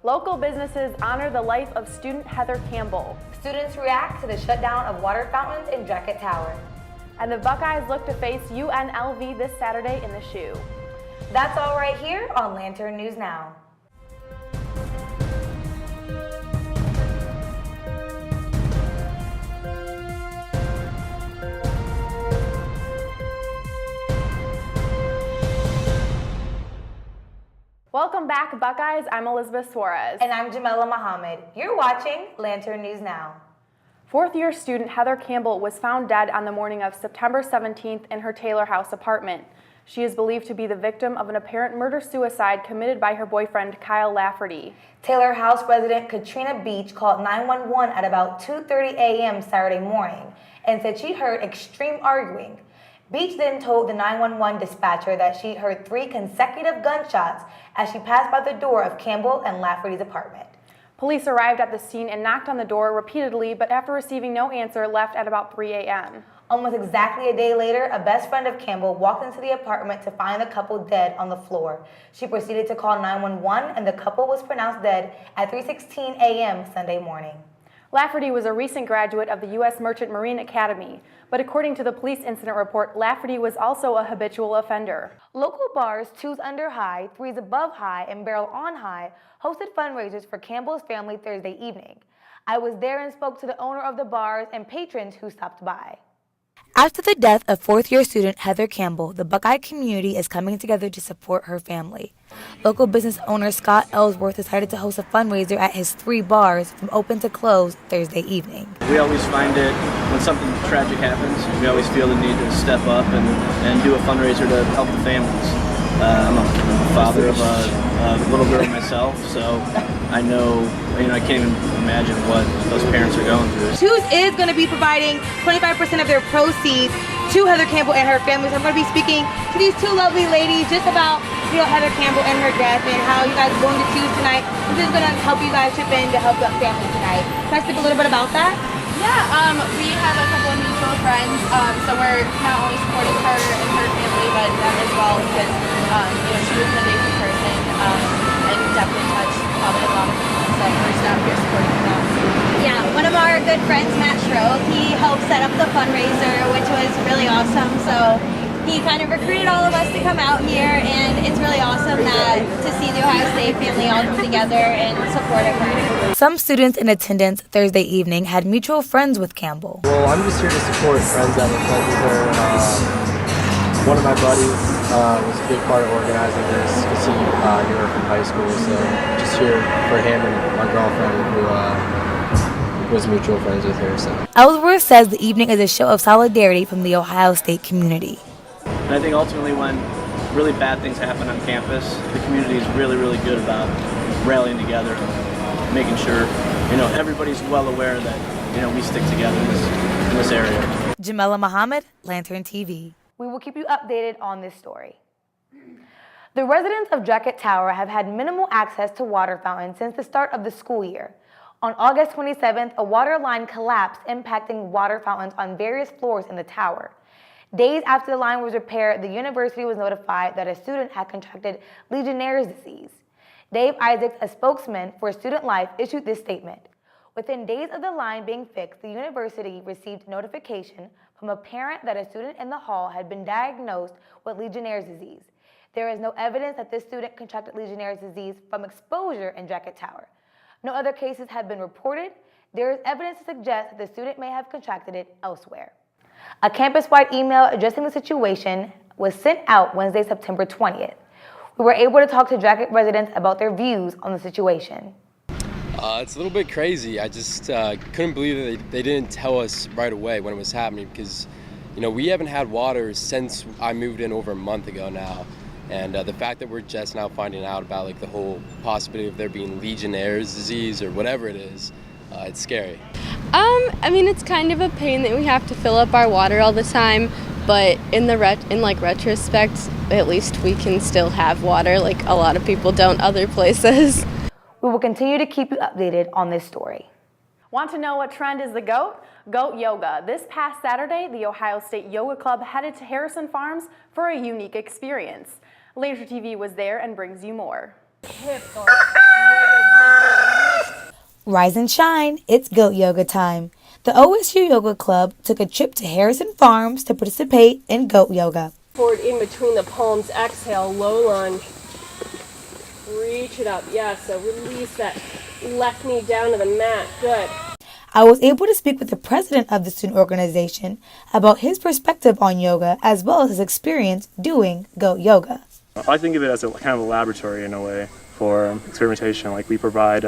Local businesses honor the life of student Heather Campbell. Students react to the shutdown of water fountains in Dracut Tower. And the Buckeyes look to face UNLV this Saturday in the shoe. That's all right here on Lantern News Now. Welcome back, Buckeyes. I'm Elizabeth Suarez. And I'm Jamela Muhammad. You're watching Lantern News Now. Fourth-year student Heather Campbell was found dead on the morning of September 17th in her Taylor House apartment. She is believed to be the victim of an apparent murder-suicide committed by her boyfriend, Kyle Lafferty. Taylor House resident Katrina Beach called 911 at about 2:30 a.m. Saturday morning and said she heard extreme arguing. Beach then told the 911 dispatcher that she heard 3 consecutive gunshots as she passed by the door of Campbell and Lafferty's apartment. Police arrived at the scene and knocked on the door repeatedly, but after receiving no answer, left at about 3 a.m. Almost exactly a day later, a best friend of Campbell walked into the apartment to find the couple dead on the floor. She proceeded to call 911, and the couple was pronounced dead at 3:16 a.m. Sunday morning. Lafferty was a recent graduate of the U.S. Merchant Marine Academy, but according to the police incident report, Lafferty was also a habitual offender. Local bars 2's Under High, 3's Above High, and Barrel on High hosted fundraisers for Campbell's family Thursday evening. I was there and spoke to the owner of the bars and patrons who stopped by. After the death of fourth-year student Heather Campbell, the Buckeye community is coming together to support her family. Local business owner Scott Ellsworth decided to host a fundraiser at his 3 bars from open to close Thursday evening. We always find it when something tragic happens, we always feel the need to step up and do a fundraiser to help the families. I'm a father of a little girl myself, so I know, I can't even imagine what those parents are going through. Choose is going to be providing 25% of their proceeds to Heather Campbell and her family. So I'm going to be speaking to these 2 lovely ladies just about, Heather Campbell and her death and how you guys are going to choose tonight. This is going to help you guys chip in to help the family tonight. Can I speak a little bit about that? Yeah, we have a couple of mutual friends, so we're not only supporting her and her family, but them as well because, she was an amazing person and definitely touched probably a lot of people. So we're just out here supporting them. Yeah, one of our good friends, Matt Schroed, he helped set up the fundraiser, which was really awesome. So he kind of recruited all of us to come out here, and it's really awesome to see the Ohio State family all come together and support her. Some students in attendance Thursday evening had mutual friends with Campbell. Well, I'm just here to support friends that were friends with her. One of my buddies was a big part of organizing this because he knew her from high school, so just here for him and my girlfriend who was mutual friends with her. So. Ellsworth says the evening is a show of solidarity from the Ohio State community. And I think ultimately when really bad things happen on campus, the community is really, really good about rallying together, making sure, everybody's well aware that, we stick together in this area. Jamela Muhammad, Lantern TV. We will keep you updated on this story. The residents of Dracut Tower have had minimal access to water fountains since the start of the school year. On August 27th, a water line collapsed, impacting water fountains on various floors in the tower. Days after the line was repaired, the university was notified that a student had contracted Legionnaire's disease. Dave Isaacs, a spokesman for Student Life, issued this statement. Within days of the line being fixed, the university received notification from a parent that a student in the hall had been diagnosed with Legionnaire's disease. There is no evidence that this student contracted Legionnaire's disease from exposure in Dracut Tower. No other cases have been reported. There is evidence to suggest that the student may have contracted it elsewhere. A campus-wide email addressing the situation was sent out Wednesday, September 20th. We were able to talk to Dracut residents about their views on the situation. It's a little bit crazy. I just couldn't believe that they didn't tell us right away when it was happening because, we haven't had water since I moved in over a month ago now. And the fact that we're just now finding out about the whole possibility of there being Legionnaire's disease or whatever it is, it's scary. It's kind of a pain that we have to fill up our water all the time, but in retrospect, at least we can still have water like a lot of people don't other places. We will continue to keep you updated on this story. Want to know what trend is the GOAT? GOAT Yoga. This past Saturday, the Ohio State Yoga Club headed to Harrison Farms for a unique experience. Laser TV was there and brings you more. Rise and shine, it's goat yoga time. The OSU Yoga Club took a trip to Harrison Farms to participate in goat yoga. Forward in between the palms, exhale, low lunge. Reach it up, yeah, so release that left knee down to the mat, good. I was able to speak with the president of the student organization about his perspective on yoga as well as his experience doing goat yoga. I think of it as a kind of a laboratory in a way for experimentation. Like we provide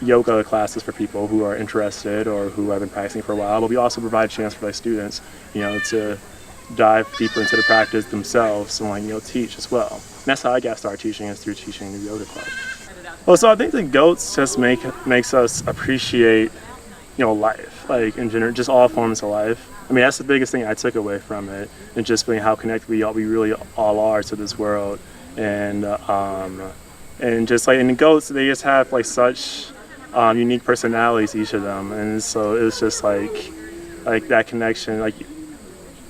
yoga classes for people who are interested or who have been practicing for a while, but we also provide a chance for students, to dive deeper into the practice themselves and teach as well. And that's how I got started teaching, is through teaching the yoga club. Well, so I think the goats just makes us appreciate life, like in general, just all forms of life. I mean, that's the biggest thing I took away from it, and just being how connected we really all are to this world, and just and the goats, they just have such unique personalities, each of them, and so it was just like that connection.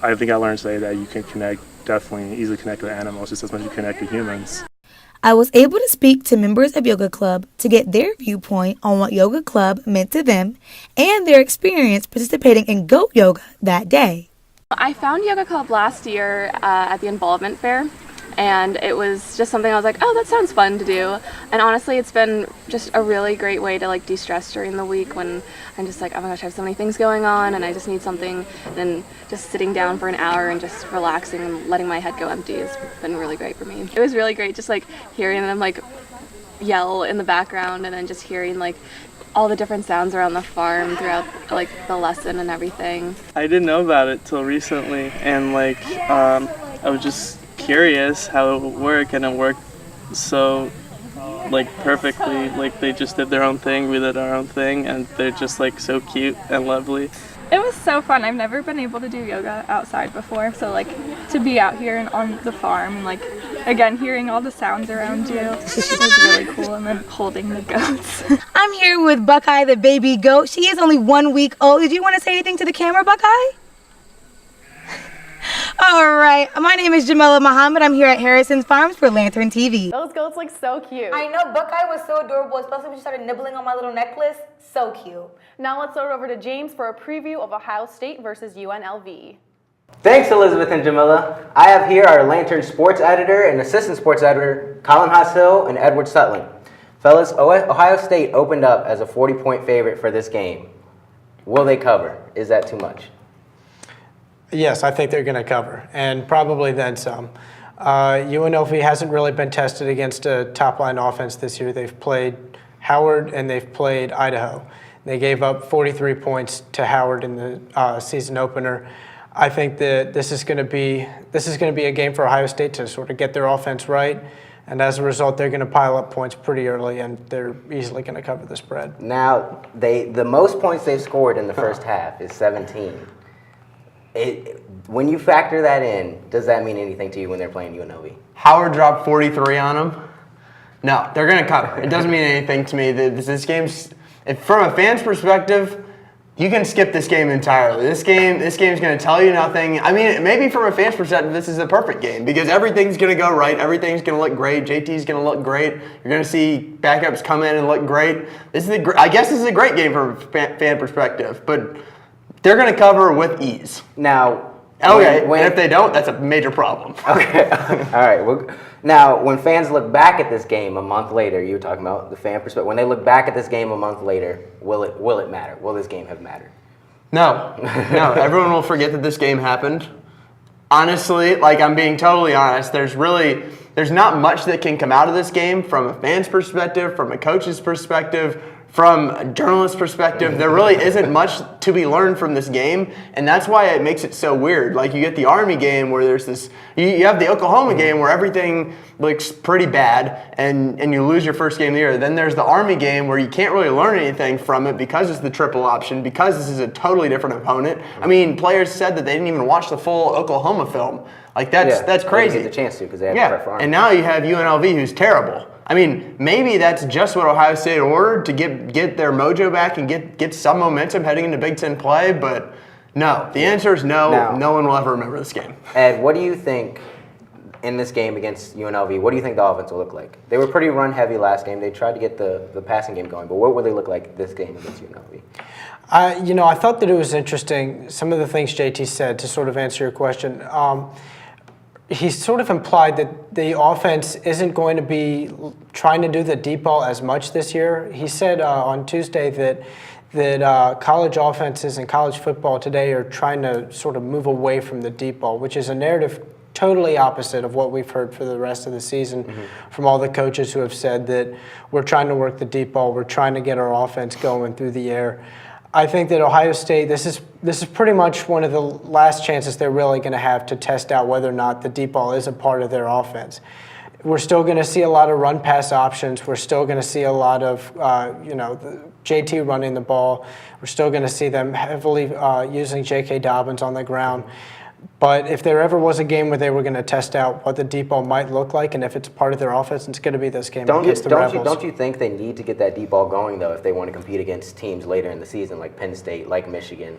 I think I learned today that you can definitely easily connect with animals just as much as you connect with humans. I was able to speak to members of Yoga Club to get their viewpoint on what Yoga Club meant to them and their experience participating in goat yoga that day. I found Yoga Club last year at the involvement fair, and it was just something I was like, oh, that sounds fun to do. And honestly, it's been just a really great way to de-stress during the week when I'm just like, oh my gosh, I have so many things going on and I just need something. And then just sitting down for an hour and just relaxing and letting my head go empty has been really great for me. It was really great just hearing them yell in the background, and then just hearing all the different sounds around the farm throughout the lesson and everything. I didn't know about it till recently, and I was just curious how it would work, and it worked so perfectly. They just did their own thing, we did our own thing, and they're just so cute and lovely. It was so fun. I've never been able to do yoga outside before, so to be out here and on the farm and again hearing all the sounds around you was really cool, and then holding the goats. I'm here with Buckeye, the baby goat. She is only 1 week old. Did you want to say anything to the camera, Buckeye? All right. My name is Jamela Muhammad. I'm here at Harrison Farms for Lantern TV. Those goats look so cute. I know. Buckeye was so adorable, especially when she started nibbling on my little necklace. So cute. Now let's throw it over to James for a preview of Ohio State versus UNLV. Thanks, Elizabeth and Jamila. I have here our Lantern sports editor and assistant sports editor, Colin Hassel and Edward Sutland. Fellas, Ohio State opened up as a 40-point favorite for this game. Will they cover? Is that too much? Yes, I think they're going to cover, and probably then some. UNLV hasn't really been tested against a top-line offense this year. They've played Howard and they've played Idaho. They gave up 43 points to Howard in the season opener. I think that this is going to be a game for Ohio State to sort of get their offense right, and as a result, they're going to pile up points pretty early, and they're easily going to cover the spread. Now, the most points they've scored in the first half is 17. When you factor that in, does that mean anything to you when they're playing UNLV? Howard dropped 43 on them. No, they're going to cover. It doesn't mean anything to me. This game's, from a fan's perspective, you can skip this game entirely. This game's going to tell you nothing. I mean, maybe from a fan's perspective, this is a perfect game because everything's going to go right. Everything's going to look great. JT's going to look great. You're going to see backups come in and look great. I guess this is a great game from a fan perspective, but they're going to cover with ease. Now, and if they don't, that's a major problem. Okay, all right. Now, when fans look back at this game a month later, you were talking about the fan perspective. When they look back at this game a month later, will it matter? Will this game have mattered? No. Everyone will forget that this game happened. Honestly, I'm being totally honest, there's not much that can come out of this game from a fan's perspective, from a coach's perspective, from a journalist's perspective. There really isn't much to be learned from this game, and that's why it makes it so weird. You get the Army game where there's this, you have the Oklahoma game where everything looks pretty bad and you lose your first game of the year. Then there's the Army game where you can't really learn anything from it because it's the triple option, because this is a totally different opponent. I mean, players said that they didn't even watch the full Oklahoma film. That's crazy. They didn't get the chance to because they had to prep for Army. And now you have UNLV, who's terrible. I mean, maybe that's just what Ohio State ordered to get their mojo back and get some momentum heading into Big Ten play, but no. The answer is no. No one will ever remember this game. Ed, what do you think in this game against UNLV, what do you think the offense will look like? They were pretty run-heavy last game. They tried to get the passing game going, but what will they look like this game against UNLV? I thought that it was interesting, some of the things JT said, to sort of answer your question. He sort of implied that the offense isn't going to be trying to do the deep ball as much this year. He said on Tuesday that college offenses and college football today are trying to sort of move away from the deep ball, which is a narrative totally opposite of what we've heard for the rest of the season from all the coaches who have said that we're trying to work the deep ball, we're trying to get our offense going through the air. I think that Ohio State, this is pretty much one of the last chances they're really going to have to test out whether or not the deep ball is a part of their offense. We're still going to see a lot of run-pass options. We're still going to see a lot of, the JT running the ball. We're still going to see them heavily using J.K. Dobbins on the ground. But if there ever was a game where they were going to test out what the deep ball might look like and if it's part of their offense, it's going to be this game against the Rebels. Don't you think they need to get that deep ball going, though, if they want to compete against teams later in the season like Penn State, like Michigan?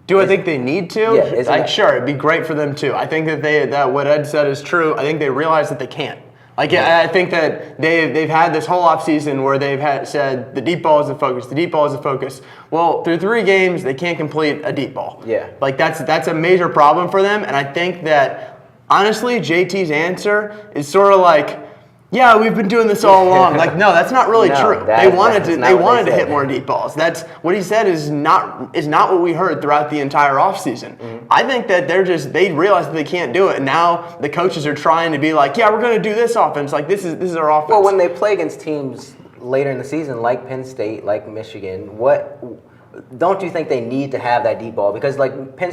I think they need to? Yeah, sure, it'd be great for them too. I think that what Ed said is true. I think they realize that they can't. I think that they've had this whole offseason where they've said the deep ball is the focus, the deep ball is the focus. Well, through 3 games, they can't complete a deep ball. Yeah. That's a major problem for them, and I think that, honestly, JT's answer is sort of like, yeah, we've been doing this all along. No, that's not really true. They wanted to hit more deep balls. That's what he said is not what we heard throughout the entire offseason. I think that they realize that they can't do it, and now the coaches are trying to be like, yeah, we're going to do this offense. This is our offense. Well, when they play against teams later in the season, like Penn State, like Michigan, don't you think they need to have that deep ball? Because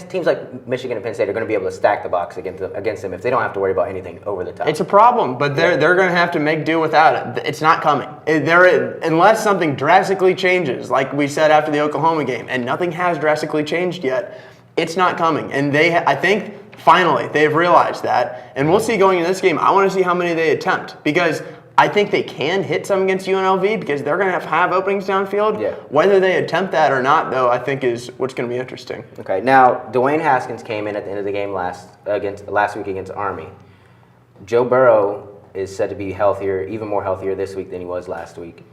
teams like Michigan and Penn State are going to be able to stack the box against them if they don't have to worry about anything over the top. It's a problem, but they're going to have to make do without it. It's not coming. Unless something drastically changes, like we said after the Oklahoma game, and nothing has drastically changed yet, it's not coming. And I think finally they've realized that. And we'll see going into this game. I want to see how many they attempt, because I think they can hit some against UNLV because they're going to have openings downfield. Yeah. Whether they attempt that or not, though, I think is what's going to be interesting. Okay. Now, Dwayne Haskins came in at the end of the game last week against Army. Joe Burrow is said to be even more healthier this week than he was last week.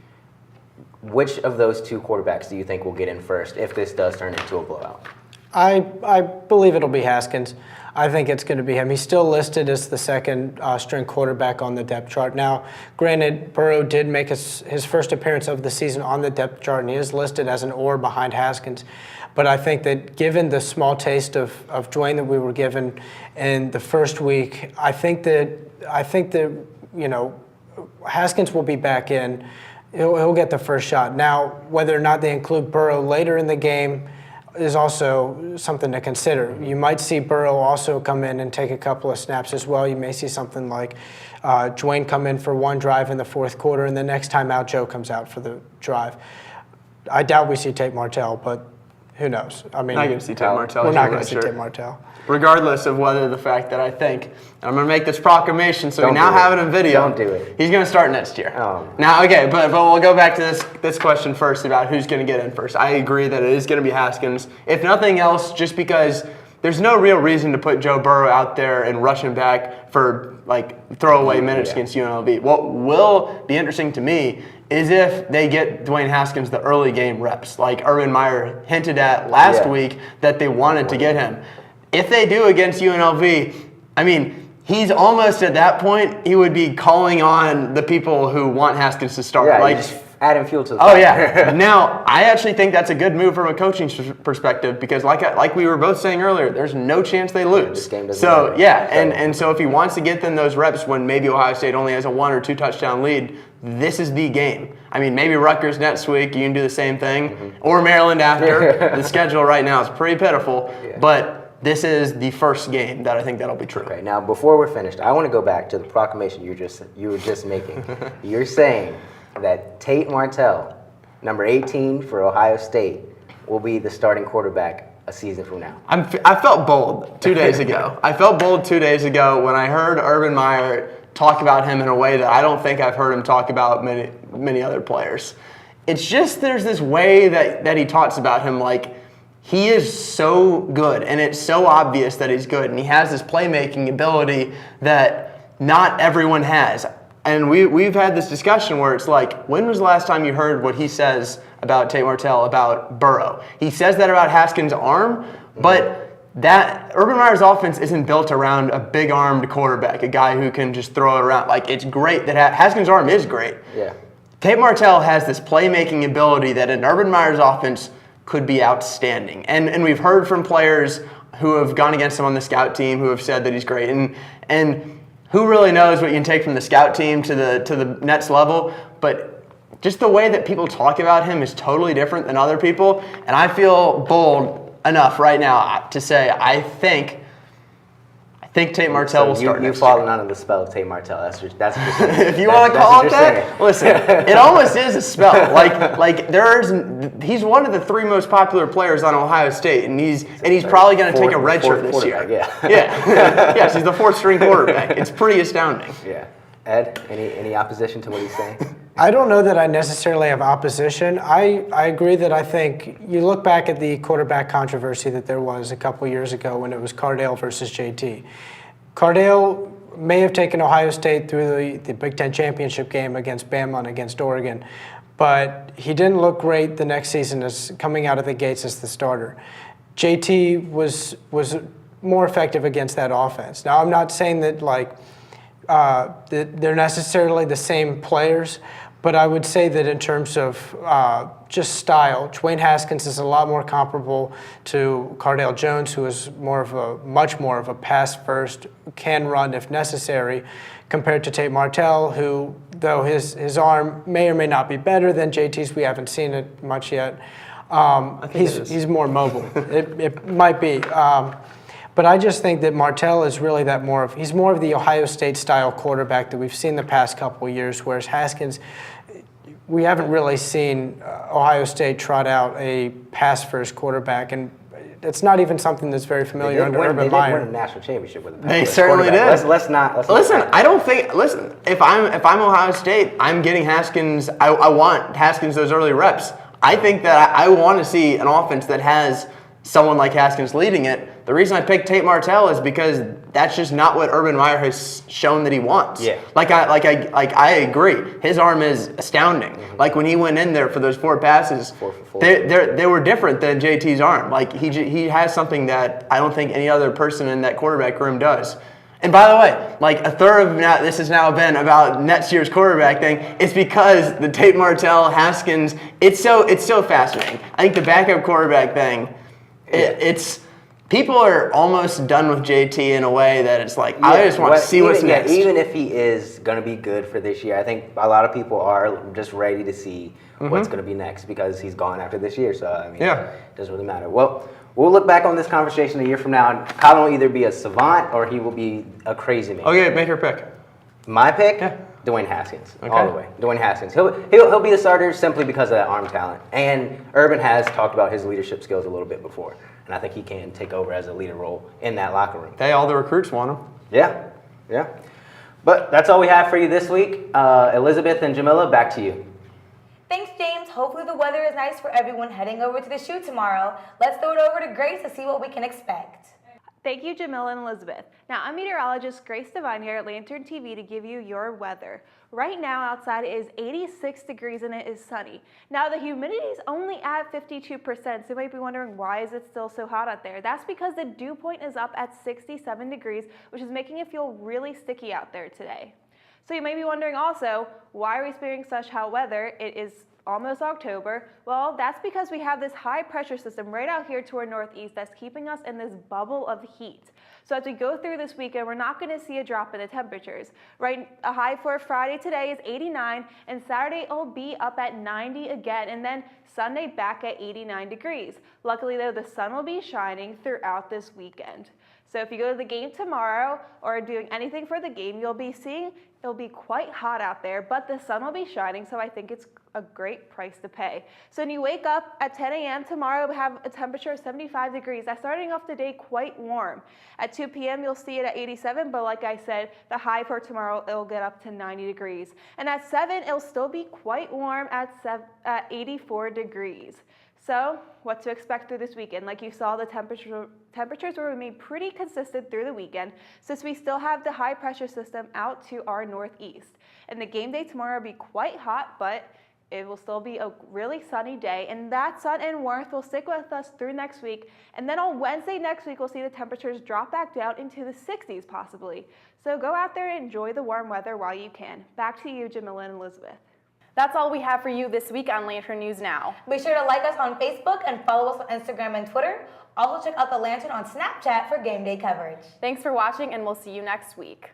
Which of those 2 quarterbacks do you think will get in first if this does turn into a blowout? I believe it'll be Haskins. I think it's going to be him. He's still listed as the second string quarterback on the depth chart. Now, granted, Burrow did make his first appearance of the season on the depth chart, and he is listed as an or behind Haskins. But I think that given the small taste of Dwayne that we were given in the first week, I think that Haskins will be back in. He'll get the first shot. Now, whether or not they include Burrow later in the game is also something to consider. You might see Burrow also come in and take a couple of snaps as well. You may see something like Dwayne come in for one drive in the fourth quarter, and the next time out, Joe comes out for the drive. I doubt we see Tate Martell, but who knows? I mean, not going to see Tate Martell. We're not going to see Tate Martell. Regardless of whether the fact that I think, and I'm going to make this proclamation so we now have it in video. Don't do it. He's going to start next year. Oh. Now, okay, but we'll go back to this question first about who's going to get in first. I agree that it is going to be Haskins. If nothing else, just because there's no real reason to put Joe Burrow out there and rush him back for throwaway minutes against UNLV. What will be interesting to me is if they get Dwayne Haskins the early game reps, like Urban Meyer hinted at last week that they wanted to get him. If they do against UNLV, I mean, he's almost at that point, he would be calling on the people who want Haskins to start. Yeah, just adding fuel to the fire. Oh, yeah. Now, I actually think that's a good move from a coaching perspective because like we were both saying earlier, there's no chance they lose. This game doesn't matter. And so if he wants to get them those reps when maybe Ohio State only has a 1 or 2 touchdown lead, this is the game. I mean, maybe Rutgers next week, you can do the same thing, or Maryland after. The schedule right now is pretty pitiful, but this is the first game that I think that'll be true. Okay, now before we're finished, I want to go back to the proclamation you were just making. You're saying that Tate Martell, number 18 for Ohio State, will be the starting quarterback a season from now. I felt bold 2 days ago. I felt bold 2 days ago when I heard Urban Meyer talk about him in a way that I don't think I've heard him talk about many other players. It's just there's this way that he talks about him like he is so good, and it's so obvious that he's good, and he has this playmaking ability that not everyone has. And we've had this discussion where it's like, when was the last time you heard what he says about Tate Martell, about Burrow? He says that about Haskins' arm, but that Urban Meyer's offense isn't built around a big-armed quarterback, a guy who can just throw it around. Like, it's great that Haskins' arm is great. Yeah. Tate Martell has this playmaking ability that in Urban Meyer's offense could be outstanding. And we've heard from players who have gone against him on the scout team who have said that he's great. And who really knows what you can take from the scout team to the Nets level, but just the way that people talk about him is totally different than other people. And I feel bold enough right now to say I think Tate Martell will start next year. You've fallen under the spell of Tate Martell. That's just if you want to call it that. Listen, it almost is a spell. He's one of the 3 most popular players on Ohio State, and he's probably going to take a redshirt this year. Yeah. Yes, he's the 4th-string quarterback. It's pretty astounding. Yeah. Ed, any opposition to what he's saying? I don't know that I necessarily have opposition. I agree that I think you look back at the quarterback controversy that there was a couple years ago when it was Cardale versus JT. Cardale may have taken Ohio State through the Big Ten championship game against Bama and against Oregon, but he didn't look great the next season as coming out of the gates as the starter. JT was more effective against that offense. Now, I'm not saying that they're necessarily the same players, but I would say that in terms of just style, Dwayne Haskins is a lot more comparable to Cardale Jones, who is much more of a pass first, can run if necessary, compared to Tate Martell, who, though his arm may or may not be better than JT's, we haven't seen it much yet. He's more mobile. It might be. But I just think that Martell is really he's more of the Ohio State style quarterback that we've seen the past couple of years, whereas Haskins, we haven't really seen Ohio State trot out a pass-first quarterback, and it's not even something that's very familiar under Urban Meyer. They did win a national championship with a pass-first They certainly did. Let's not. Listen, I don't think. Listen, if I'm Ohio State, I'm getting Haskins. I want Haskins those early reps. I think that I want to see an offense that has someone like Haskins leading it. The reason I picked Tate Martell is because that's just not what Urban Meyer has shown that he wants. Yeah. I agree. His arm is astounding. Mm-hmm. Like when he went in there for those 4 passes, 4 for 4. They were different than JT's arm. Like he has something that I don't think any other person in that quarterback room does. And by the way, like a third of this has now been about next year's quarterback thing. It's because the Tate Martell, Haskins, it's so fascinating. I think the backup quarterback thing, it's people are almost done with JT in a way that it's like, I just want to see what's next. Even if he is going to be good for this year, I think a lot of people are just ready to see what's going to be next because he's gone after this year. So, I mean, it doesn't really matter. Well, we'll look back on this conversation a year from now, and Colin will either be a savant or he will be a crazy man. Okay, make your pick. My pick? Yeah. Dwayne Haskins, all the way. Dwayne Haskins. He'll be the starter simply because of that arm talent. And Urban has talked about his leadership skills a little bit before. And I think he can take over as a leader role in that locker room. All the recruits want him. Yeah. But that's all we have for you this week. Elizabeth and Jamila, back to you. Thanks, James. Hopefully the weather is nice for everyone heading over to the shoot tomorrow. Let's throw it over to Grace to see what we can expect. Thank you, Jamila and Elizabeth. Now, I'm meteorologist Grace Devine here at Lantern TV to give you your weather. Right now, outside it is 86 degrees and it is sunny. Now, the humidity is only at 52%, so you might be wondering why is it still so hot out there? That's because the dew point is up at 67 degrees, which is making it feel really sticky out there today. So you may be wondering also, why are we experiencing such hot weather? It is almost October. Well, that's because we have this high pressure system right out here to our northeast that's keeping us in this bubble of heat. So as we go through this weekend, we're not going to see a drop in the temperatures. Right, a high for Friday today is 89, and Saturday it'll be up at 90 again, and then Sunday back at 89 degrees. Luckily though, the sun will be shining throughout this weekend. So if you go to the game tomorrow or doing anything for the game, you'll be seeing it'll be quite hot out there, but the sun will be shining, so I think it's a great price to pay. So when you wake up at 10 a.m. tomorrow, we have a temperature of 75 degrees. That's starting off the day quite warm. At 2 p.m., you'll see it at 87, but like I said, the high for tomorrow, it'll get up to 90 degrees. And at 7, it'll still be quite warm at 84 degrees. So, what to expect through this weekend? Like you saw, the temperatures will remain pretty consistent through the weekend since we still have the high pressure system out to our northeast. And the game day tomorrow will be quite hot, but it will still be a really sunny day, and that sun and warmth will stick with us through next week. And then on Wednesday next week, we'll see the temperatures drop back down into the 60s possibly. So go out there and enjoy the warm weather while you can. Back to you, Jamila and Elizabeth. That's all we have for you this week on Lantern News Now. Be sure to like us on Facebook and follow us on Instagram and Twitter. Also check out the Lantern on Snapchat for game day coverage. Thanks for watching, and we'll see you next week.